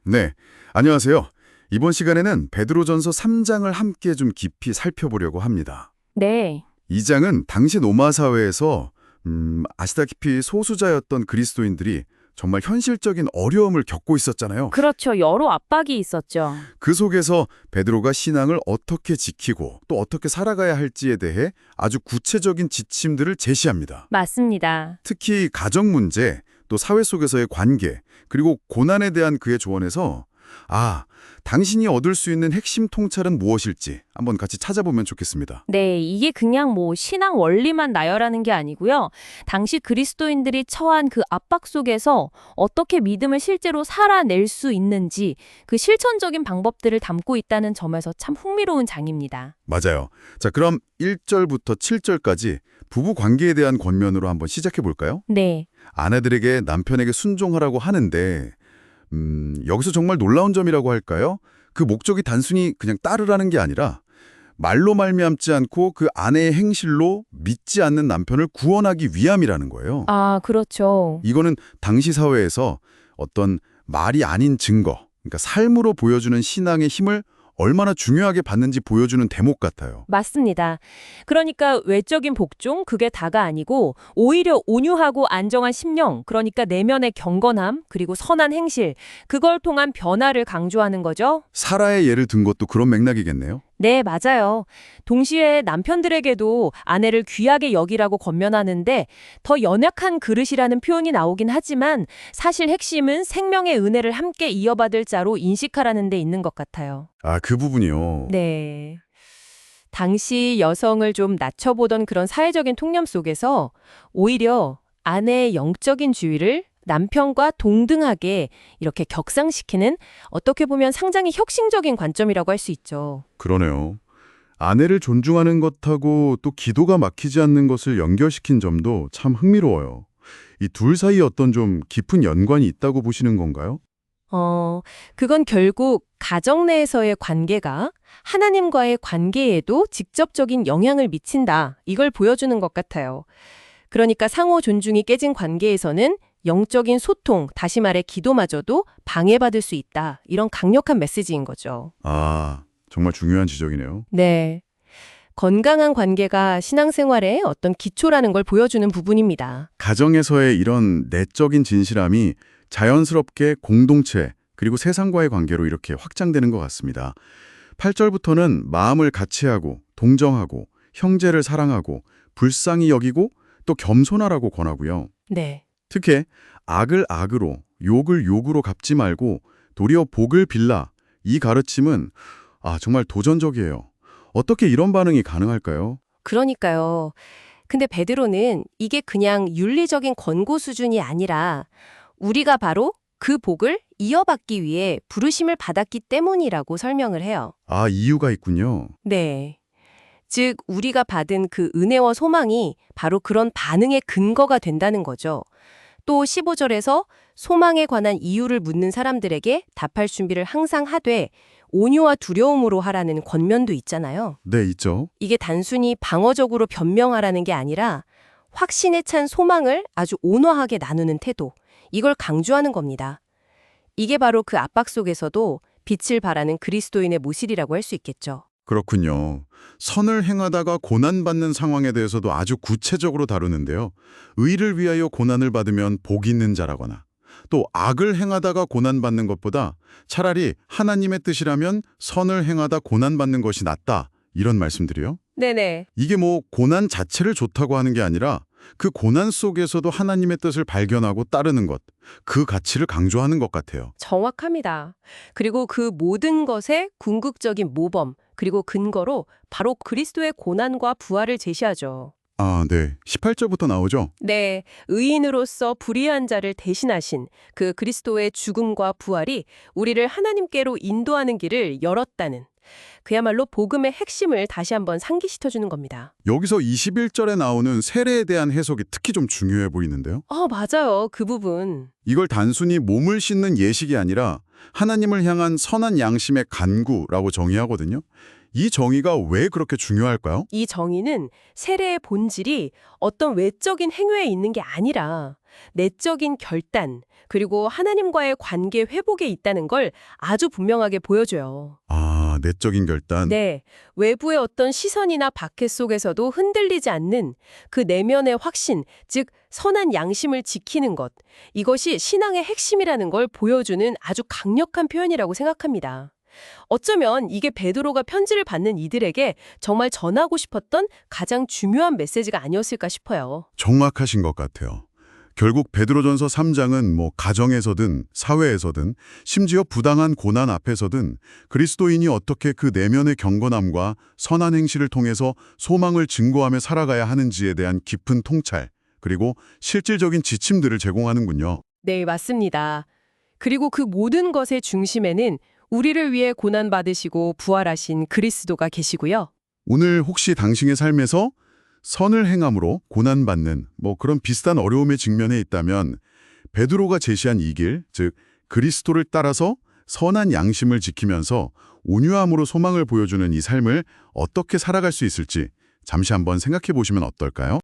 네, 안녕하세요. 이번 시간에는 베드로전서 3장을 함께 좀 깊이 살펴보려고 합니다. 네, 이 장은 당시 로마 사회에서 아시다시피 소수자였던 그리스도인들이 정말 현실적인 어려움을 겪고 있었잖아요. 그렇죠. 여러 압박이 있었죠. 그 속에서 베드로가 신앙을 어떻게 지키고 또 어떻게 살아가야 할지에 대해 아주 구체적인 지침들을 제시합니다. 맞습니다. 특히 가정 문제, 또 사회 속에서의 관계, 그리고 고난에 대한 그의 조언에서 당신이 얻을 수 있는 핵심 통찰은 무엇일지 한번 같이 찾아보면 좋겠습니다. 네, 이게 그냥 신앙 원리만 나열하는 게 아니고요. 당시 그리스도인들이 처한 그 압박 속에서 어떻게 믿음을 실제로 살아낼 수 있는지 그 실천적인 방법들을 담고 있다는 점에서 참 흥미로운 장입니다. 맞아요. 자, 그럼 1절부터 7절까지 부부 관계에 대한 권면으로 한번 시작해 볼까요? 네, 아내들에게 남편에게 순종하라고 하는데 여기서 정말 놀라운 점이라고 할까요? 그 목적이 단순히 그냥 따르라는 게 아니라 말로 말미암지 않고 그 아내의 행실로 믿지 않는 남편을 구원하기 위함이라는 거예요. 그렇죠. 이거는 당시 사회에서 어떤 말이 아닌 증거, 그러니까 삶으로 보여주는 신앙의 힘을 얼마나 중요하게 받는지 보여주는 대목 같아요. 맞습니다. 그러니까 외적인 복종, 그게 다가 아니고 오히려 온유하고 안정한 심령, 그러니까 내면의 경건함, 그리고 선한 행실, 그걸 통한 변화를 강조하는 거죠. 사라의 예를 든 것도 그런 맥락이겠네요. 네, 맞아요. 동시에 남편들에게도 아내를 귀하게 여기라고 권면하는데 더 연약한 그릇이라는 표현이 나오긴 하지만 사실 핵심은 생명의 은혜를 함께 이어받을 자로 인식하라는 데 있는 것 같아요. 그 부분이요. 네. 당시 여성을 좀 낮춰보던 그런 사회적인 통념 속에서 오히려 아내의 영적인 지위를 남편과 동등하게 이렇게 격상시키는 어떻게 보면 상당히 혁신적인 관점이라고 할 수 있죠. 그러네요. 아내를 존중하는 것하고 또 기도가 막히지 않는 것을 연결시킨 점도 참 흥미로워요. 이 둘 사이에 어떤 좀 깊은 연관이 있다고 보시는 건가요? 그건 결국 가정 내에서의 관계가 하나님과의 관계에도 직접적인 영향을 미친다. 이걸 보여주는 것 같아요. 그러니까 상호 존중이 깨진 관계에서는 영적인 소통, 다시 말해 기도마저도 방해받을 수 있다. 이런 강력한 메시지인 거죠. 정말 중요한 지적이네요. 네. 건강한 관계가 신앙생활의 어떤 기초라는 걸 보여주는 부분입니다. 가정에서의 이런 내적인 진실함이 자연스럽게 공동체 그리고 세상과의 관계로 이렇게 확장되는 것 같습니다. 8절부터는 마음을 같이하고 동정하고 형제를 사랑하고 불쌍히 여기고 또 겸손하라고 권하고요. 네. 특히 악을 악으로 욕을 욕으로 갚지 말고 도리어 복을 빌라 이 가르침은 정말 도전적이에요. 어떻게 이런 반응이 가능할까요? 그러니까요. 근데 베드로는 이게 그냥 윤리적인 권고 수준이 아니라 우리가 바로 그 복을 이어받기 위해 부르심을 받았기 때문이라고 설명을 해요. 이유가 있군요. 네. 즉, 우리가 받은 그 은혜와 소망이 바로 그런 반응의 근거가 된다는 거죠. 또 15절에서 소망에 관한 이유를 묻는 사람들에게 답할 준비를 항상 하되 온유와 두려움으로 하라는 권면도 있잖아요. 네, 있죠. 이게 단순히 방어적으로 변명하라는 게 아니라 확신에 찬 소망을 아주 온화하게 나누는 태도, 이걸 강조하는 겁니다. 이게 바로 그 압박 속에서도 빛을 발하는 그리스도인의 모실이라고 할 수 있겠죠. 그렇군요. 선을 행하다가 고난받는 상황에 대해서도 아주 구체적으로 다루는데요. 의를 위하여 고난을 받으면 복 있는 자라거나 또 악을 행하다가 고난받는 것보다 차라리 하나님의 뜻이라면 선을 행하다 고난받는 것이 낫다. 이런 말씀들이요. 네네. 이게 고난 자체를 좋다고 하는 게 아니라 그 고난 속에서도 하나님의 뜻을 발견하고 따르는 것, 그 가치를 강조하는 것 같아요. 정확합니다. 그리고 그 모든 것의 궁극적인 모범, 그리고 근거로 바로 그리스도의 고난과 부활을 제시하죠. 네. 18절부터 나오죠? 네, 의인으로서 불의한 자를 대신하신 그 그리스도의 죽음과 부활이 우리를 하나님께로 인도하는 길을 열었다는 그야말로 복음의 핵심을 다시 한번 상기시켜주는 겁니다. 여기서 21절에 나오는 세례에 대한 해석이 특히 좀 중요해 보이는데요. 맞아요. 그 부분. 이걸 단순히 몸을 씻는 예식이 아니라 하나님을 향한 선한 양심의 간구라고 정의하거든요. 이 정의가 왜 그렇게 중요할까요? 이 정의는 세례의 본질이 어떤 외적인 행위에 있는 게 아니라 내적인 결단, 그리고 하나님과의 관계 회복에 있다는 걸 아주 분명하게 보여줘요. 아, 내적인 결단. 네, 외부의 어떤 시선이나 박해 속에서도 흔들리지 않는 그 내면의 확신, 즉 선한 양심을 지키는 것, 이것이 신앙의 핵심이라는 걸 보여주는 아주 강력한 표현이라고 생각합니다. 어쩌면 이게 베드로가 편지를 받는 이들에게 정말 전하고 싶었던 가장 중요한 메시지가 아니었을까 싶어요. 정확하신 것 같아요. 결국 베드로전서 3장은 뭐 가정에서든 사회에서든 심지어 부당한 고난 앞에서든 그리스도인이 어떻게 그 내면의 경건함과 선한 행실을 통해서 소망을 증거하며 살아가야 하는지에 대한 깊은 통찰, 그리고 실질적인 지침들을 제공하는군요. 네, 맞습니다. 그리고 그 모든 것의 중심에는 우리를 위해 고난받으시고 부활하신 그리스도가 계시고요. 오늘 혹시 당신의 삶에서 선을 행함으로 고난받는 뭐 그런 비슷한 어려움에 직면해 있다면 베드로가 제시한 이 길, 즉 그리스도를 따라서 선한 양심을 지키면서 온유함으로 소망을 보여주는 이 삶을 어떻게 살아갈 수 있을지 잠시 한번 생각해 보시면 어떨까요?